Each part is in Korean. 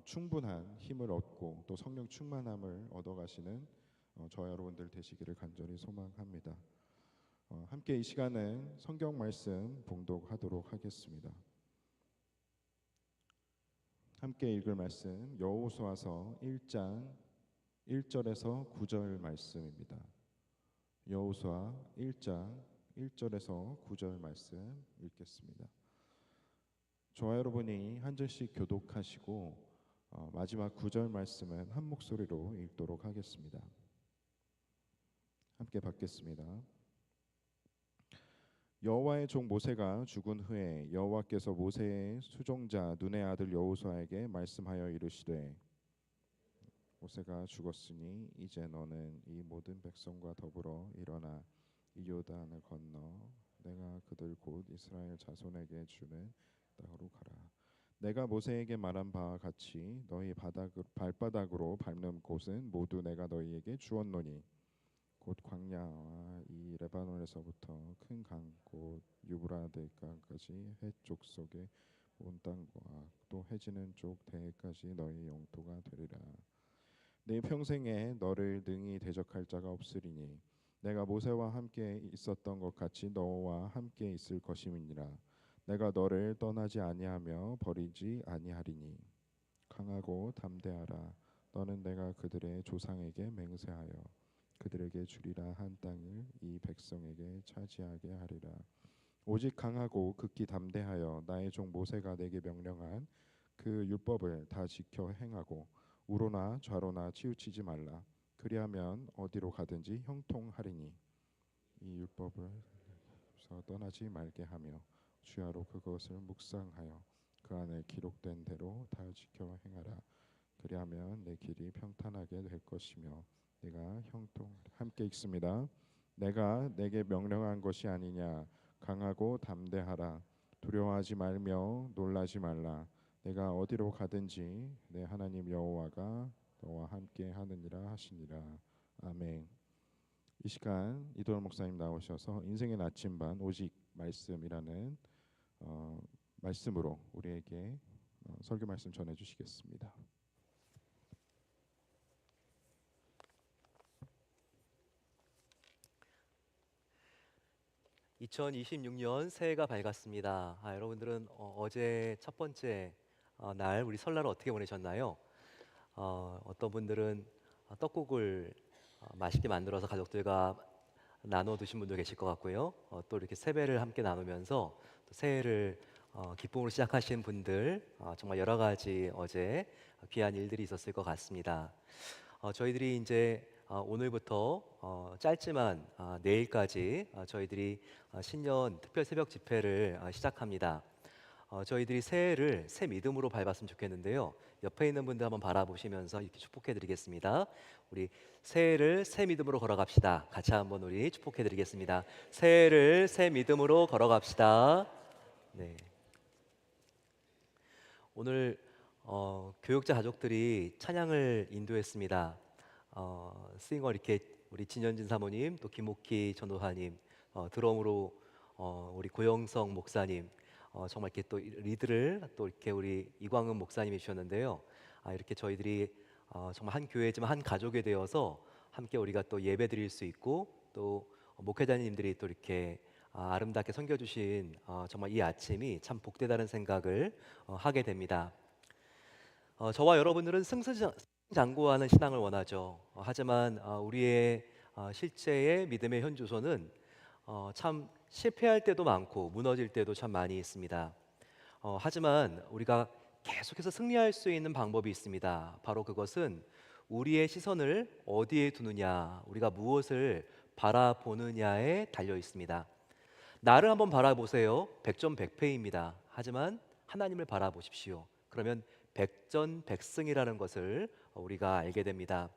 충분한 힘을 얻고 또 성령 충만함을 얻어가시는 저와 여러분들 되시기를 간절히 소망합니다. 함께 이 시간은 성경 말씀 봉독하도록 하겠습니다. 함께 읽을 말씀 여호수아서 1장 1절에서 9절 말씀입니다. 여호수아 1장 1절에서 9절 말씀 읽겠습니다. 저와 여러분이 한 절씩 교독하시고 마지막 9절 말씀은 한 목소리로 읽도록 하겠습니다. 함께 받겠습니다. 여호와의 종 모세가 죽은 후에 여호와께서 모세의 수종자 눈의 아들 여호수아에게 말씀하여 이르시되 모세가 죽었으니 이제 너는 이 모든 백성과 더불어 일어나 이 요단을 건너 내가 그들 곧 이스라엘 자손에게 주는 땅으로 가라. 내가 모세에게 말한 바와 같이 너희 발바닥으로 밟는 곳은 모두 내가 너희에게 주었노니 곧 광야와 이 레바논에서부터 큰 강 곧 유브라데 강까지 해쪽 속에 온 땅과 또 해지는 쪽 대해까지 너희 영토가 되리라. 내 평생에 너를 능히 대적할 자가 없으리니 내가 모세와 함께 있었던 것 같이 너와 함께 있을 것임이니라. 내가 너를 떠나지 아니하며 버리지 아니하리니 강하고 담대하라. 너는 내가 그들의 조상에게 맹세하여 그들에게 주리라 한 땅을 이 백성에게 차지하게 하리라. 오직 강하고 극히 담대하여 나의 종 모세가 내게 명령한 그 율법을 다 지켜 행하고 우로나 좌로나 치우치지 말라. 그리하면 어디로 가든지 형통하리니 이 율법을 떠나지 말게 하며 주야로 그것을 묵상하여 그 안에 기록된 대로 다 지켜 행하라. 그리하면 내 길이 평탄하게 될 것이며 내가 함께 읽습니다. 내가 내게 명령한 것이 아니냐. 강하고 담대하라. 두려워하지 말며 놀라지 말라. 내가 어디로 가든지 내 하나님 여호와가 너와 함께 하느니라 하시니라. 아멘. 이 시간 이도열 목사님 나오셔서 인생의 나침반 오직 말씀이라는 말씀으로 우리에게 설교 말씀 전해주시겠습니다. 2026년 새해가 밝았습니다. 여러분들은 어제 첫 번째 날 우리 설날을 어떻게 보내셨나요? 어떤 분들은 떡국을 맛있게 만들어서 가족들과 나눠 드신 분도 계실 것 같고요. 또 이렇게 세배를 함께 나누면서 또 새해를 기쁨으로 시작하신 분들 정말 여러 가지 어제 귀한 일들이 있었을 것 같습니다. 저희들이 이제 오늘부터 짧지만 내일까지 저희들이 신년 특별 새벽 집회를 시작합니다. 저희들이 새해를 새 믿음으로 밟았으면 좋겠는데요. 옆에 있는 분들 한번 바라보시면서 이렇게 축복해드리겠습니다. 우리 새해를 새 믿음으로 걸어갑시다. 같이 한번 우리 축복해드리겠습니다. 새해를 새 믿음으로 걸어갑시다. 네. 오늘 교육자 가족들이 찬양을 인도했습니다. 스윙어 이렇게 우리 진현진 사모님, 또 김옥희 전도사님, 드럼으로 우리 고영성 목사님, 정말 이렇게 또 리드를 또 이렇게 우리 이광은 목사님이 주셨는데요. 이렇게 저희들이 정말 한 교회지만 한 가족이 되어서 함께 우리가 또 예배 드릴 수 있고 또 목회자님들이 또 이렇게 아름답게 섬겨주신 정말 이 아침이 참 복되다는 생각을 하게 됩니다. 저와 여러분들은 승승장구하는 신앙을 원하죠. 하지만 우리의 실제의 믿음의 현주소는 참 실패할 때도 많고 무너질 때도 참 많이 있습니다. 하지만 우리가 계속해서 승리할 수 있는 방법이 있습니다. 바로 그것은 우리의 시선을 어디에 두느냐, 우리가 무엇을 바라보느냐에 달려 있습니다. 나를 한번 바라보세요. 백전백패입니다. 하지만 하나님을 바라보십시오. 그러면 백전백승이라는 것을 우리가 알게 됩니다.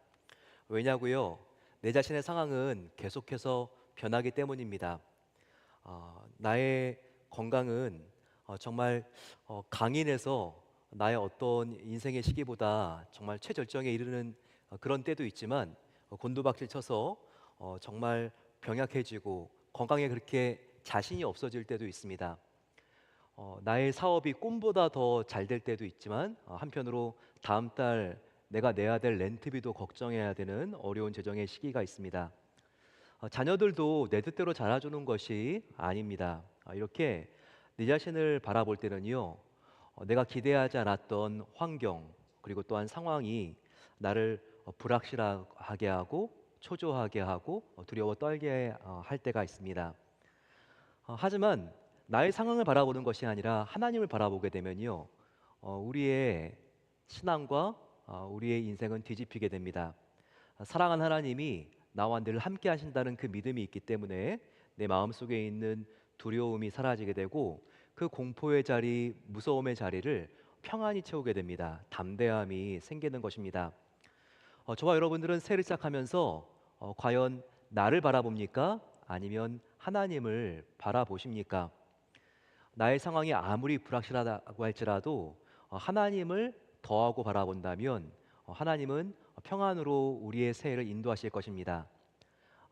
왜냐고요? 내 자신의 상황은 계속해서 변하기 때문입니다. 나의 건강은 정말 강인해서 나의 어떤 인생의 시기보다 정말 최절정에 이르는 그런 때도 있지만 곤두박질 쳐서 정말 병약해지고 건강에 그렇게 자신이 없어질 때도 있습니다. 나의 사업이 꿈보다 더 잘 될 때도 있지만 한편으로 다음 달 내가 내야 될 렌트비도 걱정해야 되는 어려운 재정의 시기가 있습니다. 자녀들도 내 뜻대로 자라주는 것이 아닙니다. 이렇게 내 자신을 바라볼 때는요, 내가 기대하지 않았던 환경 그리고 또한 상황이 나를 불확실하게 하고 초조하게 하고 두려워 떨게 할 때가 있습니다. 하지만 나의 상황을 바라보는 것이 아니라 하나님을 바라보게 되면요, 우리의 신앙과 우리의 인생은 뒤집히게 됩니다. 사랑하는 하나님이 나와 늘 함께 하신다는 그 믿음이 있기 때문에 내 마음속에 있는 두려움이 사라지게 되고 그 공포의 자리, 무서움의 자리를 평안히 채우게 됩니다. 담대함이 생기는 것입니다. 저와 여러분들은 새해를 시작하면서 과연 나를 바라봅니까? 아니면 하나님을 바라보십니까? 나의 상황이 아무리 불확실하다고 할지라도 하나님을 더하고 바라본다면 하나님은 평안으로 우리의 새해를 인도하실 것입니다.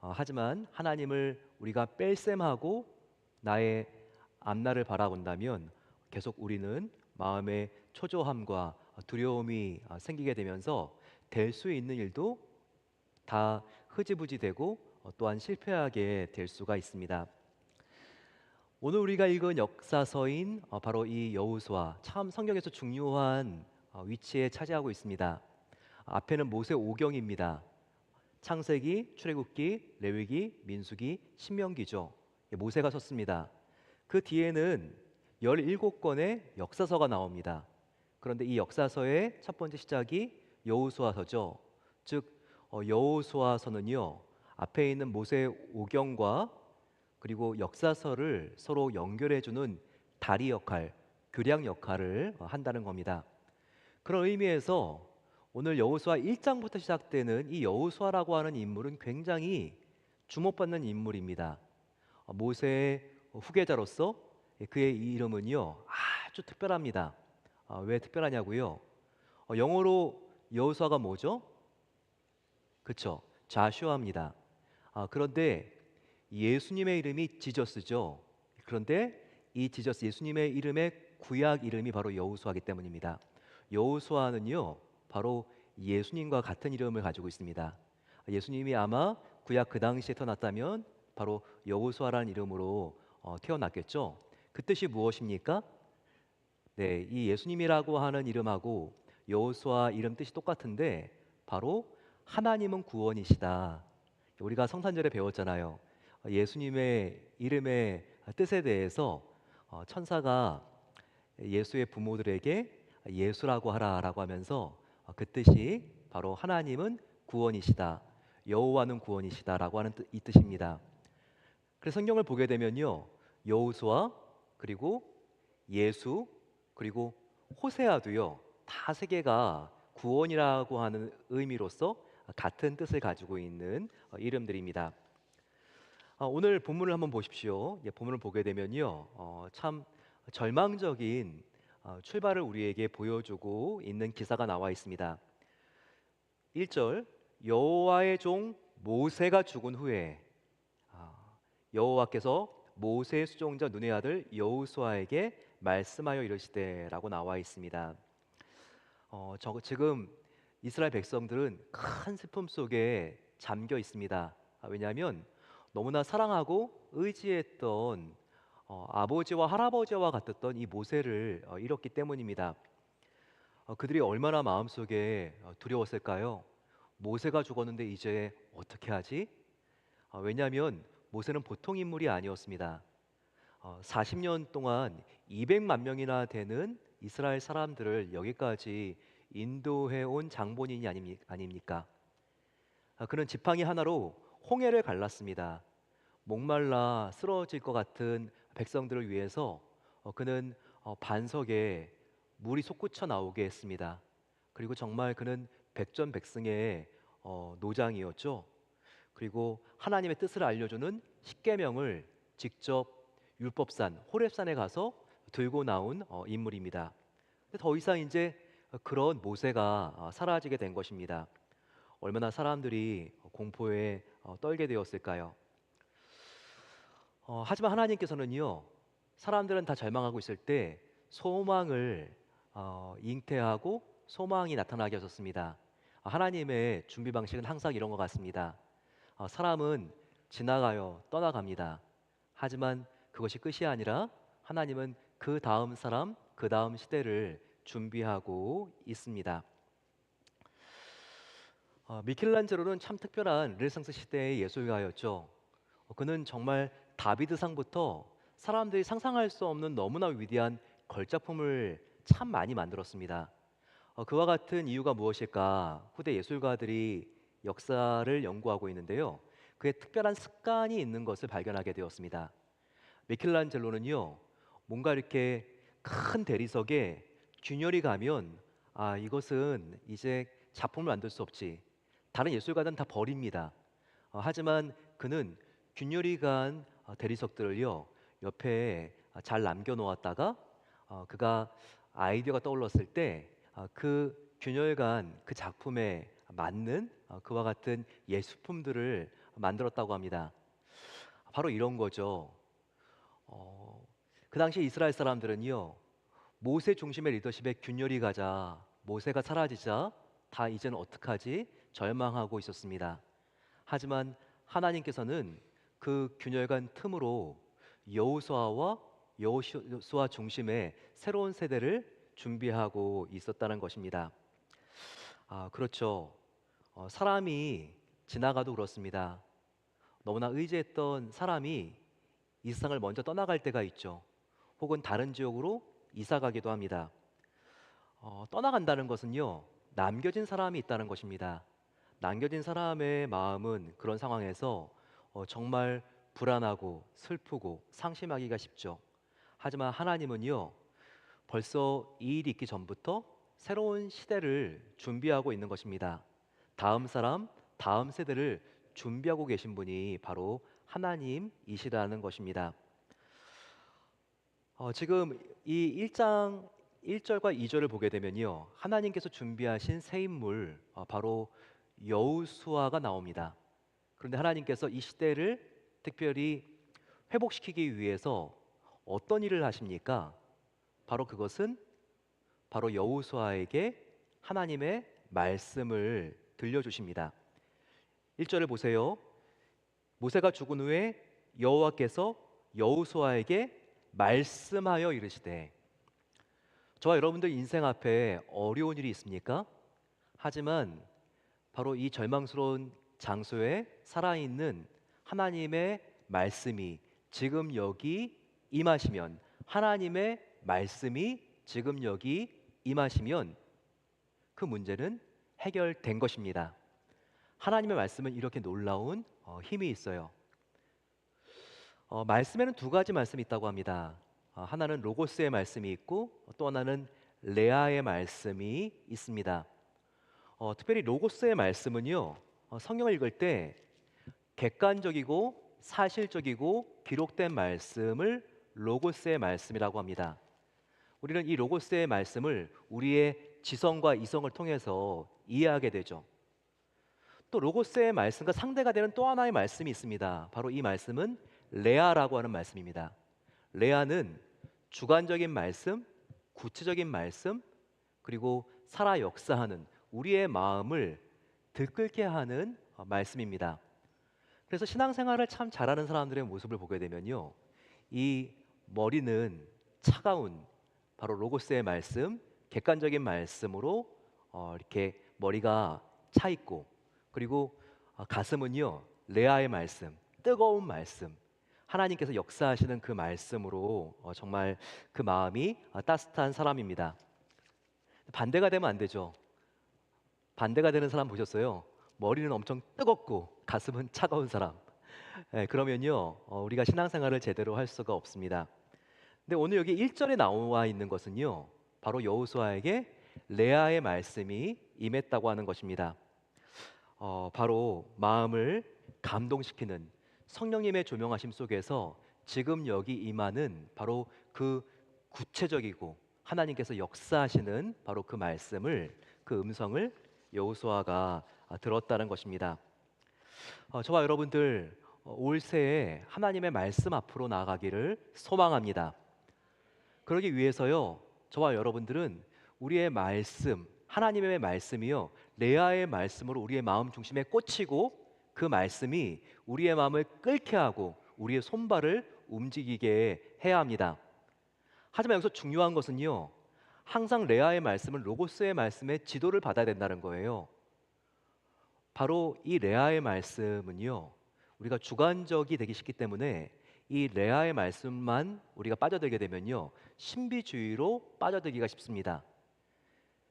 하지만 하나님을 우리가 뺄셈하고 나의 앞날을 바라본다면 계속 우리는 마음의 초조함과 두려움이 생기게 되면서 될 수 있는 일도 다 흐지부지 되고 또한 실패하게 될 수가 있습니다. 오늘 우리가 읽은 역사서인 바로 이 여호수아 참 성경에서 중요한 위치에 차지하고 있습니다. 앞에는 모세 오경입니다. 창세기, 출애굽기, 레위기, 민수기, 신명기죠. 모세가 섰습니다. 그 뒤에는 17권의 역사서가 나옵니다. 그런데 이 역사서의 첫 번째 시작이 여호수아서죠. 즉 여호수아서는요. 앞에 있는 모세 오경과 그리고 역사서를 서로 연결해 주는 다리 역할, 교량 역할을 한다는 겁니다. 그런 의미에서 오늘 여호수아 1장부터 시작되는 이 여호수아라고 하는 인물은 굉장히 주목받는 인물입니다. 모세의 후계자로서 그의 이름은요 아주 특별합니다. 왜 특별하냐고요? 영어로 여호수아가 뭐죠? 그렇죠, 자슈아입니다. 그런데 예수님의 이름이 지저스죠. 그런데 이 지저스 예수님의 이름의 구약 이름이 바로 여호수아이기 때문입니다. 여호수아는요 바로 예수님과 같은 이름을 가지고 있습니다. 예수님이 아마 구약 그 당시에 태어났다면 바로 여호수아라는 이름으로 태어났겠죠. 그 뜻이 무엇입니까? 네, 이 예수님이라고 하는 이름하고 여호수아 이름 뜻이 똑같은데 바로 하나님은 구원이시다. 우리가 성탄절에 배웠잖아요. 예수님의 이름의 뜻에 대해서 천사가 예수의 부모들에게 예수라고 하라라고 하면서 그 뜻이 바로 하나님은 구원이시다, 여호와는 구원이시다라고 하는 이 뜻입니다. 그래서 성경을 보게 되면요, 여호수아 그리고 예수 그리고 호세아도요 다 세 개가 구원이라고 하는 의미로서 같은 뜻을 가지고 있는 이름들입니다. 오늘 본문을 한번 보십시오. 본문을 보게 되면요, 참 절망적인 출발을 우리에게 보여주고 있는 기사가 나와 있습니다. 1절 여호와의 종 모세가 죽은 후에 여호와께서 모세의 수종자 눈의 아들 여호수아에게 말씀하여 이르시되라고 나와 있습니다. 지금 이스라엘 백성들은 큰 슬픔 속에 잠겨 있습니다. 왜냐하면 너무나 사랑하고 의지했던 아버지와 할아버지와 같았던 이 모세를 잃었기 때문입니다. 그들이 얼마나 마음속에 두려웠을까요? 모세가 죽었는데 이제 어떻게 하지? 왜냐하면 모세는 보통 인물이 아니었습니다. 40년 동안 200만 명이나 되는 이스라엘 사람들을 여기까지 인도해 온 장본인이 아닙니까? 그는 지팡이 하나로 홍해를 갈랐습니다. 목말라 쓰러질 것 같은 백성들을 위해서 그는 반석에 물이 솟구쳐 나오게 했습니다. 그리고 정말 그는 백전백승의 노장이었죠. 그리고 하나님의 뜻을 알려주는 십계명을 직접 율법산 호렙산에 가서 들고 나온 인물입니다. 근데 더 이상 이제 그런 모세가 사라지게 된 것입니다. 얼마나 사람들이 공포에 떨게 되었을까요? 하지만 하나님께서는요 사람들은 다 절망하고 있을 때 소망을 잉태하고 소망이 나타나게 하셨습니다. 하나님의 준비 방식은 항상 이런 것 같습니다. 사람은 지나가요, 떠나갑니다. 하지만 그것이 끝이 아니라 하나님은 그 다음 사람, 그 다음 시대를 준비하고 있습니다. 미켈란젤로는 참 특별한 르네상스 시대의 예술가였죠. 그는 정말 다비드상부터 사람들이 상상할 수 없는 너무나 위대한 걸작품을 참 많이 만들었습니다. 그와 같은 이유가 무엇일까? 후대 예술가들이 역사를 연구하고 있는데요. 그의 특별한 습관이 있는 것을 발견하게 되었습니다. 미켈란젤로는요, 뭔가 이렇게 큰 대리석에 균열이 가면 이것은 이제 작품을 만들 수 없지. 다른 예술가들은 다 버립니다. 하지만 그는 균열이 간 대리석들을요 옆에 잘 남겨놓았다가 그가 아이디어가 떠올랐을 때 그 균열간 그 작품에 맞는 그와 같은 예술품들을 만들었다고 합니다. 바로 이런 거죠. 어, 그 당시 이스라엘 사람들은요 모세 중심의 리더십에 균열이 가자 모세가 사라지자 다 이제는 어떡하지 절망하고 있었습니다. 하지만 하나님께서는 그 균열간 틈으로 여호수아와 여호수아 중심의 새로운 세대를 준비하고 있었다는 것입니다. 그렇죠. 사람이 지나가도 그렇습니다. 너무나 의지했던 사람이 이 세상을 먼저 떠나갈 때가 있죠. 혹은 다른 지역으로 이사 가기도 합니다. 떠나간다는 것은요, 남겨진 사람이 있다는 것입니다. 남겨진 사람의 마음은 그런 상황에서 정말 불안하고 슬프고 상심하기가 쉽죠. 하지만 하나님은요, 벌써 이 일이 있기 전부터 새로운 시대를 준비하고 있는 것입니다. 다음 사람, 다음 세대를 준비하고 계신 분이 바로 하나님이시라는 것입니다. 지금 이 1장 1절과 2절을 보게 되면요. 하나님께서 준비하신 새 인물 바로 여호수아가 나옵니다. 그런데 하나님께서 이 시대를 특별히 회복시키기 위해서 어떤 일을 하십니까? 바로 그것은 바로 여호수아에게 하나님의 말씀을 들려주십니다. 1절을 보세요. 모세가 죽은 후에 여호와께서 여호수아에게 말씀하여 이르시되 저와 여러분들 인생 앞에 어려운 일이 있습니까? 하지만 바로 이 절망스러운 장소에 살아있는 하나님의 말씀이 지금 여기 임하시면 하나님의 말씀이 지금 여기 임하시면 그 문제는 해결된 것입니다. 하나님의 말씀은 이렇게 놀라운 힘이 있어요. 말씀에는 두 가지 말씀이 있다고 합니다. 하나는 로고스의 말씀이 있고 또 하나는 레아의 말씀이 있습니다. 특별히 로고스의 말씀은요, 성경을 읽을 때 객관적이고 사실적이고 기록된 말씀을 로고스의 말씀이라고 합니다. 우리는 이 로고스의 말씀을 우리의 지성과 이성을 통해서 이해하게 되죠. 또 로고스의 말씀과 상대가 되는 또 하나의 말씀이 있습니다. 바로 이 말씀은 레아라고 하는 말씀입니다. 레아는 주관적인 말씀, 구체적인 말씀, 그리고 살아 역사하는 우리의 마음을 들끓게 하는 말씀입니다. 그래서 신앙생활을 참 잘하는 사람들의 모습을 보게 되면요, 이 머리는 차가운 바로 로고스의 말씀, 객관적인 말씀으로 이렇게 머리가 차 있고, 그리고 가슴은요 레아의 말씀, 뜨거운 말씀, 하나님께서 역사하시는 그 말씀으로 정말 그 마음이 따뜻한 사람입니다. 반대가 되면 안 되죠. 반대가 되는 사람 보셨어요? 머리는 엄청 뜨겁고 가슴은 차가운 사람. 그러면요 우리가 신앙생활을 제대로 할 수가 없습니다. 근데 오늘 여기 1절에 나와 있는 것은요 바로 여호수아에게 레아의 말씀이 임했다고 하는 것입니다. 바로 마음을 감동시키는 성령님의 조명하심 속에서 지금 여기 임하는 바로 그 구체적이고 하나님께서 역사하시는 바로 그 말씀을, 그 음성을 여호수아가 들었다는 것입니다. 저와 여러분들 올 새해 하나님의 말씀 앞으로 나아가기를 소망합니다. 그러기 위해서요, 저와 여러분들은 우리의 말씀, 하나님의 말씀이요, 레아의 말씀으로 우리의 마음 중심에 꽂히고 그 말씀이 우리의 마음을 끓게 하고 우리의 손발을 움직이게 해야 합니다. 하지만 여기서 중요한 것은요, 항상 레아의 말씀은 로고스의 말씀에 지도를 받아야 된다는 거예요. 바로 이 레아의 말씀은요, 우리가 주관적이 되기 쉽기 때문에 이 레아의 말씀만 우리가 빠져들게 되면요, 신비주의로 빠져들기가 쉽습니다.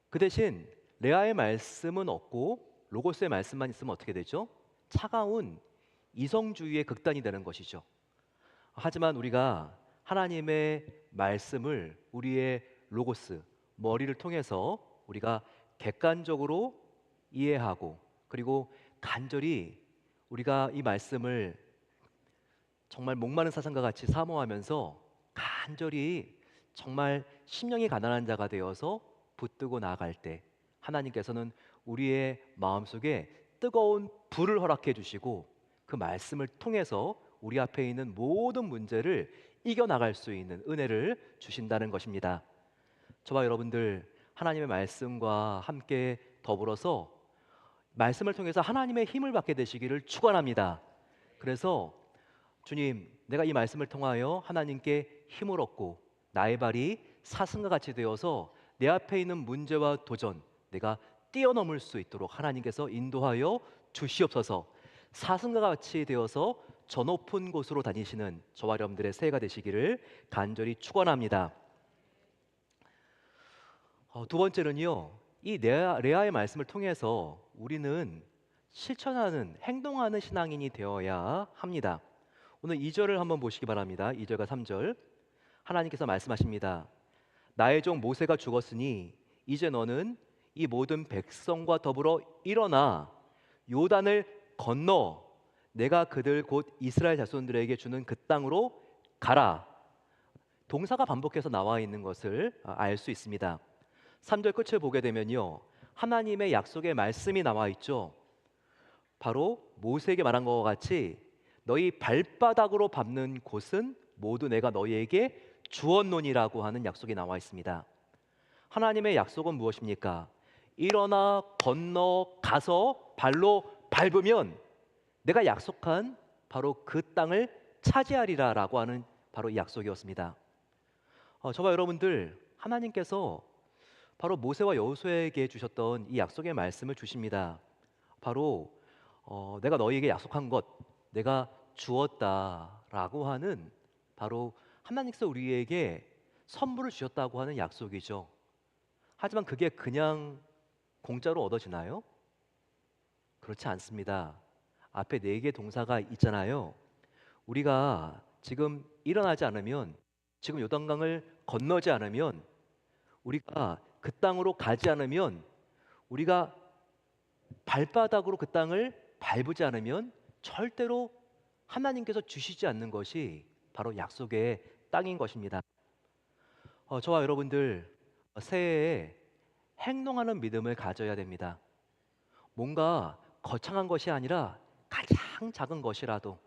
그 대신 레아의 말씀은 없고 로고스의 말씀만 있으면 어떻게 되죠? 차가운 이성주의의 극단이 되는 것이죠. 하지만 우리가 하나님의 말씀을 우리의 로고스, 머리를 통해서 우리가 객관적으로 이해하고, 그리고 간절히 우리가 이 말씀을 정말 목마른 사슴과 같이 사모하면서 간절히 정말 심령이 가난한 자가 되어서 붙들고 나아갈 때, 하나님께서는 우리의 마음속에 뜨거운 불을 허락해 주시고 그 말씀을 통해서 우리 앞에 있는 모든 문제를 이겨나갈 수 있는 은혜를 주신다는 것입니다. 저와 여러분들, 하나님의 말씀과 함께 더불어서 말씀을 통해서 하나님의 힘을 받게 되시기를 축원합니다. 그래서 주님, 내가 이 말씀을 통하여 하나님께 힘을 얻고 나의 발이 사슴과 같이 되어서 내 앞에 있는 문제와 도전, 내가 뛰어넘을 수 있도록 하나님께서 인도하여 주시옵소서. 사슴과 같이 되어서 저 높은 곳으로 다니시는 저와 여러분들의 새해가 되시기를 간절히 축원합니다. 두 번째는요, 이 레아의 말씀을 통해서 우리는 실천하는, 행동하는 신앙인이 되어야 합니다. 오늘 2절을 한번 보시기 바랍니다. 2절과 3절. 하나님께서 말씀하십니다. 나의 종 모세가 죽었으니 이제 너는 이 모든 백성과 더불어 일어나 요단을 건너 내가 그들 곧 이스라엘 자손들에게 주는 그 땅으로 가라. 동사가 반복해서 나와 있는 것을 알 수 있습니다. 3절 끝을 보게 되면요, 하나님의 약속의 말씀이 나와 있죠. 바로 모세에게 말한 것과 같이 너희 발바닥으로 밟는 곳은 모두 내가 너희에게 주었노니라고 하는 약속이 나와 있습니다. 하나님의 약속은 무엇입니까? 일어나 건너 가서 발로 밟으면 내가 약속한 바로 그 땅을 차지하리라라고 하는 바로 이 약속이었습니다. 저와 여러분들, 하나님께서 바로 모세와 여호수아에게 주셨던 이 약속의 말씀을 주십니다. 바로 내가 너희에게 약속한 것, 내가 주었다라고 하는, 바로 하나님께서 우리에게 선물을 주셨다고 하는 약속이죠. 하지만 그게 그냥 공짜로 얻어지나요? 그렇지 않습니다. 앞에 4개 동사가 있잖아요. 우리가 지금 일어나지 않으면, 지금 요단강을 건너지 않으면, 우리가 그 땅으로 가지 않으면, 우리가 발바닥으로 그 땅을 밟지 않으면 절대로 하나님께서 주시지 않는 것이 바로 약속의 땅인 것입니다. 저와 여러분들, 새해에 행동하는 믿음을 가져야 됩니다. 뭔가 거창한 것이 아니라 가장 작은 것이라도,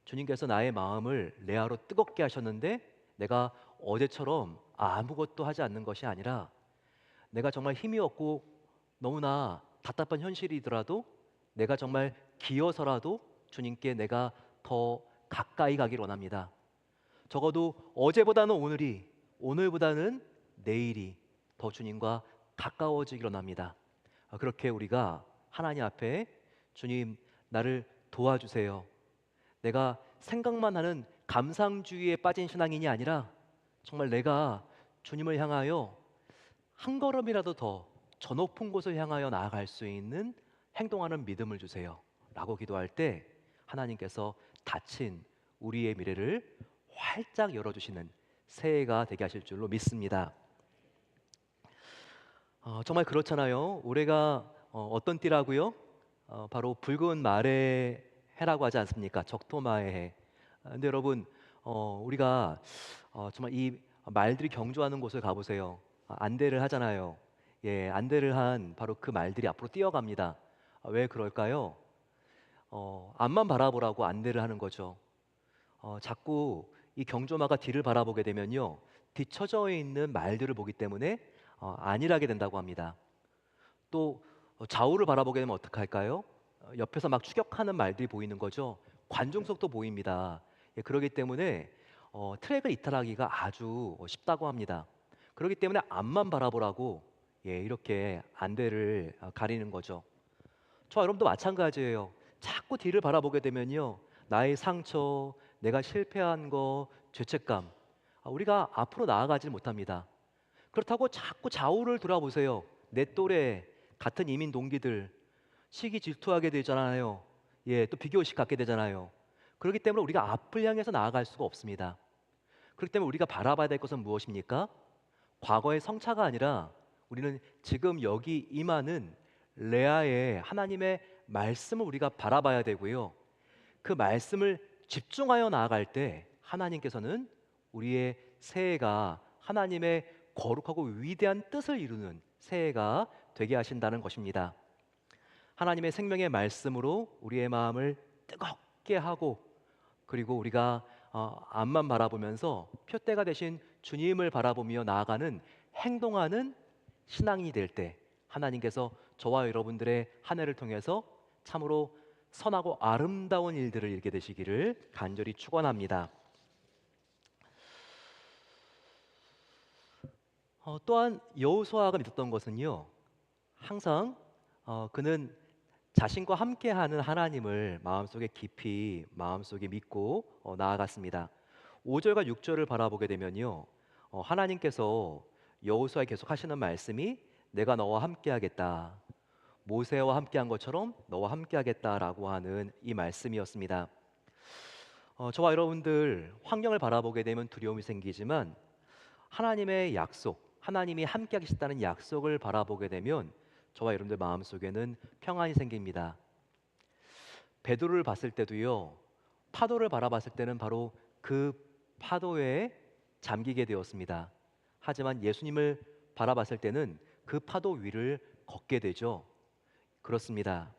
주님께서 나의 마음을 레아로 뜨겁게 하셨는데 내가 어제처럼 아무것도 하지 않는 것이 아니라, 내가 정말 힘이 없고 너무나 답답한 현실이더라도 내가 정말 기어서라도 주님께 내가 더 가까이 가길 원합니다. 적어도 어제보다는 오늘이, 오늘보다는 내일이 더 주님과 가까워지길 원합니다. 그렇게 우리가 하나님 앞에, 주님, 나를 도와주세요. 내가 생각만 하는 감상주의에 빠진 신앙인이 아니라 정말 내가 주님을 향하여 한 걸음이라도 더 저 높은 곳을 향하여 나아갈 수 있는 행동하는 믿음을 주세요 라고 기도할 때 하나님께서 닫힌 우리의 미래를 활짝 열어주시는 새해가 되게 하실 줄로 믿습니다. 정말 그렇잖아요. 올해가 어떤 띠라고요? 바로 붉은 말의 해라고 하지 않습니까? 적토마의 해. 근데 여러분, 우리가 정말 이 말들이 경주하는 곳을 가보세요. 안대를 하잖아요. 예, 안대를 한 바로 그 말들이 앞으로 뛰어갑니다. 왜 그럴까요? 앞만 바라보라고 안대를 하는 거죠. 자꾸 이 경조마가 뒤를 바라보게 되면요, 뒤처져 있는 말들을 보기 때문에 안일하게 된다고 합니다. 또 좌우를 바라보게 되면 어떡할까요? 옆에서 막 추격하는 말들이 보이는 거죠. 관중석도 보입니다. 예, 그렇기 때문에 트랙을 이탈하기가 아주 쉽다고 합니다. 그렇기 때문에 앞만 바라보라고, 예, 이렇게 안대를 가리는 거죠. 저와 여러분도 마찬가지예요. 자꾸 뒤를 바라보게 되면요, 나의 상처, 내가 실패한 거, 죄책감, 우리가 앞으로 나아가지 못합니다. 그렇다고 자꾸 좌우를 돌아보세요. 내 또래 같은 이민 동기들 시기 질투하게 되잖아요. 예, 또 비교의식 갖게 되잖아요. 그렇기 때문에 우리가 앞을 향해서 나아갈 수가 없습니다. 그렇기 때문에 우리가 바라봐야 될 것은 무엇입니까? 과거의 성차가 아니라 우리는 지금 여기 임하는 레아의 하나님의 말씀을 우리가 바라봐야 되고요. 그 말씀을 집중하여 나아갈 때 하나님께서는 우리의 새해가 하나님의 거룩하고 위대한 뜻을 이루는 새해가 되게 하신다는 것입니다. 하나님의 생명의 말씀으로 우리의 마음을 뜨겁게 하고, 그리고 우리가 앞만 바라보면서 표대가 되신 주님을 바라보며 나아가는 행동하는 신앙이 될 때 하나님께서 저와 여러분들의 한 해를 통해서 참으로 선하고 아름다운 일들을 이루게 되시기를 간절히 축원합니다. 또한 여호수아가 믿었던 것은요, 항상 그는 자신과 함께하는 하나님을 마음속에 깊이 마음속에 믿고 나아갔습니다. 5절과 6절을 바라보게 되면요, 하나님께서 여호수아에 계속 하시는 말씀이 내가 너와 함께하겠다, 모세와 함께한 것처럼 너와 함께하겠다라고 하는 이 말씀이었습니다. 저와 여러분들 환경을 바라보게 되면 두려움이 생기지만 하나님의 약속, 하나님이 함께 하시다는 약속을 바라보게 되면 저와 여러분들 마음속에는 평안이 생깁니다. 베드로를 봤을 때도요, 파도를 바라봤을 때는 바로 그 파도에 잠기게 되었습니다. 하지만 예수님을 바라봤을 때는 그 파도 위를 걷게 되죠. 그렇습니다.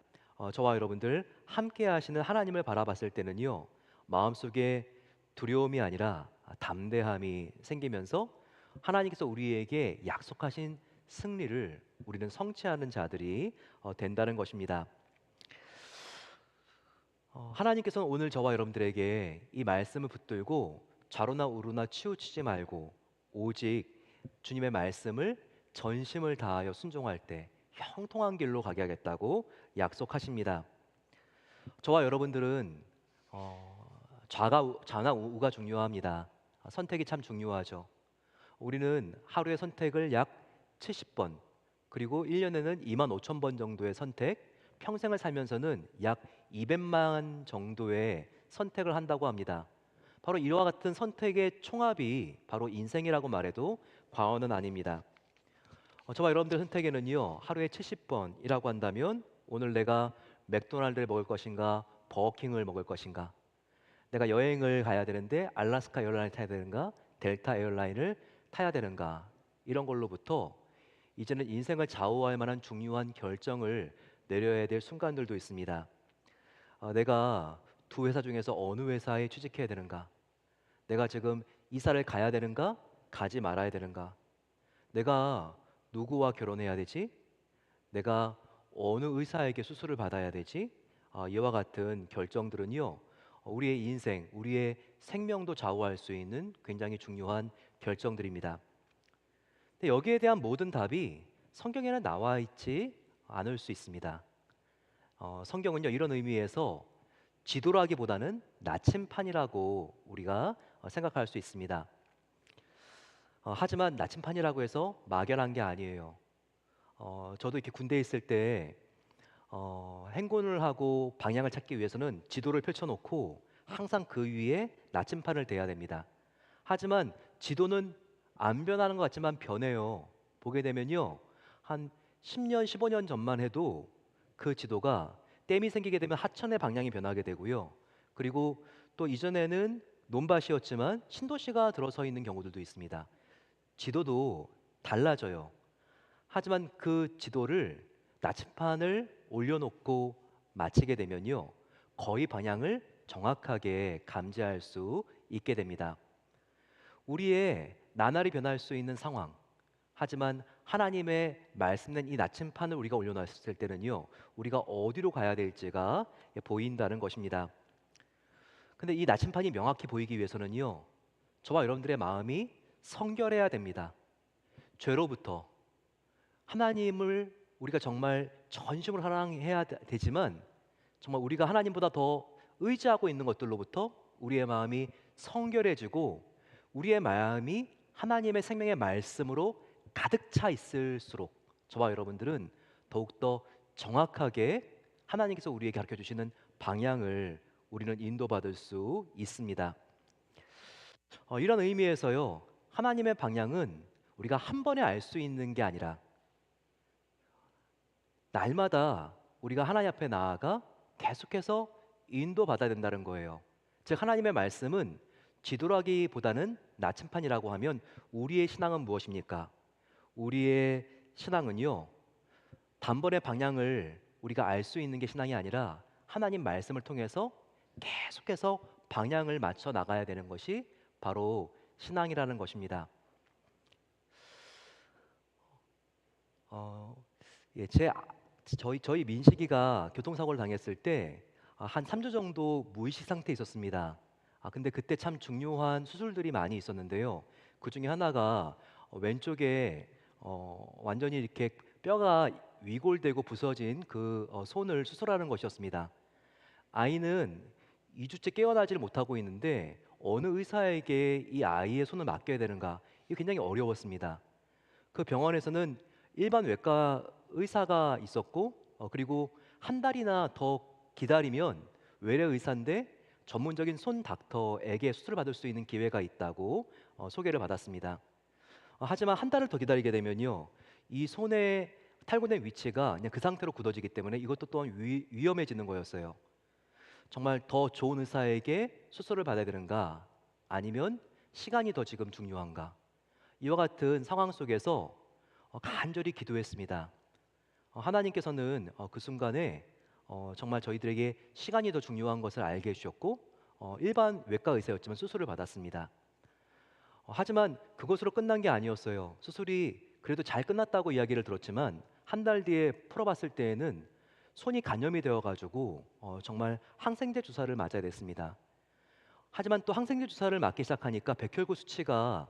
저와 여러분들 함께 하시는 하나님을 바라봤을 때는요, 마음속에 두려움이 아니라 담대함이 생기면서 하나님께서 우리에게 약속하신 승리를 우리는 성취하는 자들이 된다는 것입니다. 하나님께서는 오늘 저와 여러분들에게 이 말씀을 붙들고 좌로나 우로나 치우치지 말고 오직 주님의 말씀을 전심을 다하여 순종할 때 형통한 길로 가게 하겠다고 약속하십니다. 저와 여러분들은 좌나 우가 중요합니다. 선택이 참 중요하죠. 우리는 하루에 선택을 약 70번, 그리고 1년에는 2만 5천 번 정도의 선택, 평생을 살면서는 약 200만 정도의 선택을 한다고 합니다. 바로 이와 같은 선택의 총합이 바로 인생이라고 말해도 과언은 아닙니다. 저와 여러분들 선택에는요, 하루에 70번이라고 한다면 오늘 내가 맥도날드를 먹을 것인가, 버거킹을 먹을 것인가, 내가 여행을 가야 되는데 알래스카 에어라인을 타야 되는가, 델타 에어라인을 타야 되는가, 이런 걸로부터 이제는 인생을 좌우할 만한 중요한 결정을 내려야 될 순간들도 있습니다. 내가 두 회사 중에서 어느 회사에 취직해야 되는가, 내가 지금 이사를 가야 되는가, 가지 말아야 되는가, 내가 누구와 결혼해야 되지, 내가 어느 의사에게 수술을 받아야 되지, 이와 같은 결정들은요, 우리의 인생, 우리의 생명도 좌우할 수 있는 굉장히 중요한 결정들입니다. 근데 여기에 대한 모든 답이 성경에는 나와 있지 않을 수 있습니다. 성경은요, 이런 의미에서 지도라기보다는 나침판이라고 우리가 생각할 수 있습니다. 하지만 나침판이라고 해서 막연한 게 아니에요. 저도 이렇게 군대에 있을 때 행군을 하고 방향을 찾기 위해서는 지도를 펼쳐놓고 항상 그 위에 나침판을 대야 됩니다. 하지만 지도는 안 변하는 것 같지만 변해요. 보게 되면요, 한 10년, 15년 전만 해도 그 지도가 댐이 생기게 되면 하천의 방향이 변하게 되고요. 그리고 또 이전에는 논밭이었지만 신도시가 들어서 있는 경우들도 있습니다. 지도도 달라져요. 하지만 그 지도를 나침판을 올려놓고 마치게 되면요, 거의 방향을 정확하게 감지할 수 있게 됩니다. 우리의 나날이 변할 수 있는 상황, 하지만 하나님의 말씀된 이 나침판을 우리가 올려놨을 때는요, 우리가 어디로 가야 될지가 보인다는 것입니다. 근데 이 나침판이 명확히 보이기 위해서는요, 저와 여러분들의 마음이 성결해야 됩니다. 죄로부터 하나님을 우리가 정말 전심으로 사랑해야 되지만 정말 우리가 하나님보다 더 의지하고 있는 것들로부터 우리의 마음이 성결해지고 우리의 마음이 하나님의 생명의 말씀으로 가득 차 있을수록 저와 여러분들은 더욱더 정확하게 하나님께서 우리에게 가르쳐 주시는 방향을 우리는 인도받을 수 있습니다. 이런 의미에서요, 하나님의 방향은 우리가 한 번에 알 수 있는 게 아니라 날마다 우리가 하나님 앞에 나아가 계속해서 인도받아야 된다는 거예요. 즉 하나님의 말씀은 지도라기보다는 나침판이라고 하면 우리의 신앙은 무엇입니까? 우리의 신앙은요, 단번에 방향을 우리가 알 수 있는 게 신앙이 아니라 하나님 말씀을 통해서 계속해서 방향을 맞춰 나가야 되는 것이 바로 신앙이라는 것입니다. 어, 예, 저희 민식이가 교통사고를 당했을 때 한 3주 정도 무의식 상태에 있었습니다. 근데 그때 참 중요한 수술들이 많이 있었는데요. 그 중에 하나가 왼쪽에 완전히 이렇게 뼈가 위골되고 부서진 그 손을 수술하는 것이었습니다. 아이는 2주째 깨어나지를 못하고 있는데 어느 의사에게 이 아이의 손을 맡겨야 되는가? 이게 굉장히 어려웠습니다. 그 병원에서는 일반 외과 의사가 있었고 그리고 한 달이나 더 기다리면 외래 의사인데 전문적인 손 닥터에게 수술을 받을 수 있는 기회가 있다고 소개를 받았습니다. 하지만 한 달을 더 기다리게 되면요, 이 손에 탈구된 위치가 그냥 그 상태로 굳어지기 때문에 이것도 또한 위험해지는 거였어요. 정말 더 좋은 의사에게 수술을 받아야 되는가, 아니면 시간이 더 지금 중요한가? 이와 같은 상황 속에서 간절히 기도했습니다. 하나님께서는 그 순간에 정말 저희들에게 시간이 더 중요한 것을 알게 해주셨고 일반 외과 의사였지만 수술을 받았습니다. 하지만 그것으로 끝난 게 아니었어요. 수술이 그래도 잘 끝났다고 이야기를 들었지만 한 달 뒤에 풀어봤을 때에는 손이 간염이 되어가지고 정말 항생제 주사를 맞아야 됐습니다. 하지만 또 항생제 주사를 맞기 시작하니까 백혈구 수치가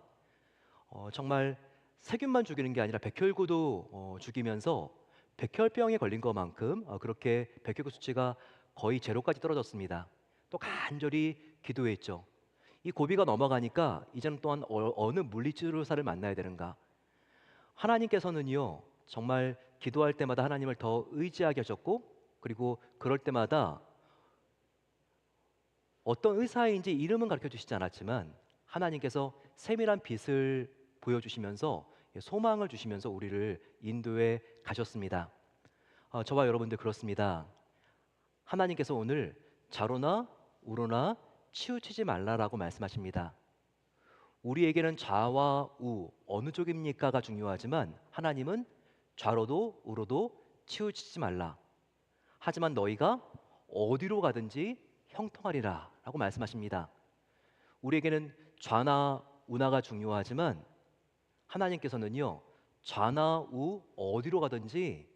정말 세균만 죽이는 게 아니라 백혈구도 죽이면서 백혈병에 걸린 것만큼 그렇게 백혈구 수치가 거의 제로까지 떨어졌습니다. 또 간절히 기도했죠. 이 고비가 넘어가니까 이제는 또한 어느 물리치료 의사를 만나야 되는가? 하나님께서는요, 정말 기도할 때마다 하나님을 더 의지하게 하셨고, 그리고 그럴 때마다 어떤 의사인지 이름은 가르쳐 주시지 않았지만 하나님께서 세밀한 빛을 보여주시면서 소망을 주시면서 우리를 인도해 가셨습니다. 저와 여러분들 그렇습니다. 하나님께서 오늘 좌로나 우로나 치우치지 말라라고 말씀하십니다. 우리에게는 좌와 우 어느 쪽입니까가 중요하지만 하나님은 좌로도 우로도 치우치지 말라. 하지만 너희가 어디로 가든지 형통하리라 라고 말씀하십니다. 우리에게는 좌나 우나가 중요하지만 하나님께서는요, 좌나 우 어디로 가든지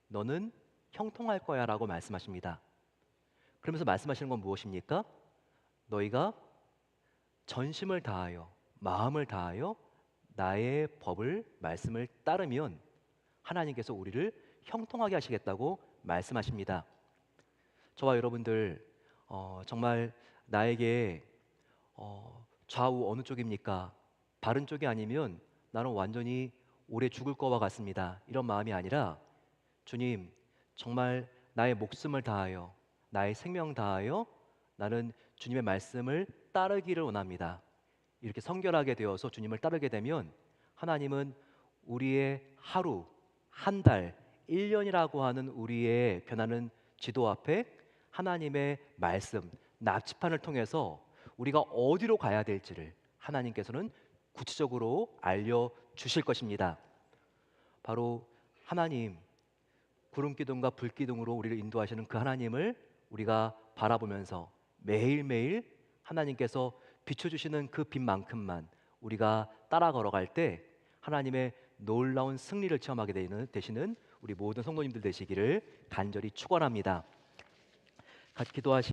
너는 형통할 거야 라고 말씀하십니다. 그러면서 말씀하시는 건 무엇입니까? 너희가 전심을 다하여 마음을 다하여 나의 법을 말씀을 따르면 하나님께서 우리를 형통하게 하시겠다고 말씀하십니다. 저와 여러분들 정말 나에게 좌우 어느 쪽입니까? 바른 쪽이 아니면 나는 완전히 오래 죽을 거와 같습니다. 이런 마음이 아니라 주님, 정말 나의 목숨을 다하여 나의 생명 다하여 나는 주님의 말씀을 따르기를 원합니다. 이렇게 성결하게 되어서 주님을 따르게 되면 하나님은 우리의 하루, 한 달, 1년이라고 하는 우리의 변하는 지도 앞에 하나님의 말씀, 납치판을 통해서 우리가 어디로 가야 될지를 하나님께서는 구체적으로 알려주실 것입니다. 바로 하나님, 구름 기둥과 불 기둥으로 우리를 인도하시는 그 하나님을 우리가 바라보면서 매일매일 하나님께서 비춰주시는 그 빛만큼만 우리가 따라 걸어갈 때 하나님의 놀라운 승리를 체험하게 되시는 우리 모든 성도님들 되시기를 간절히 축원합니다. 같이 기도하시.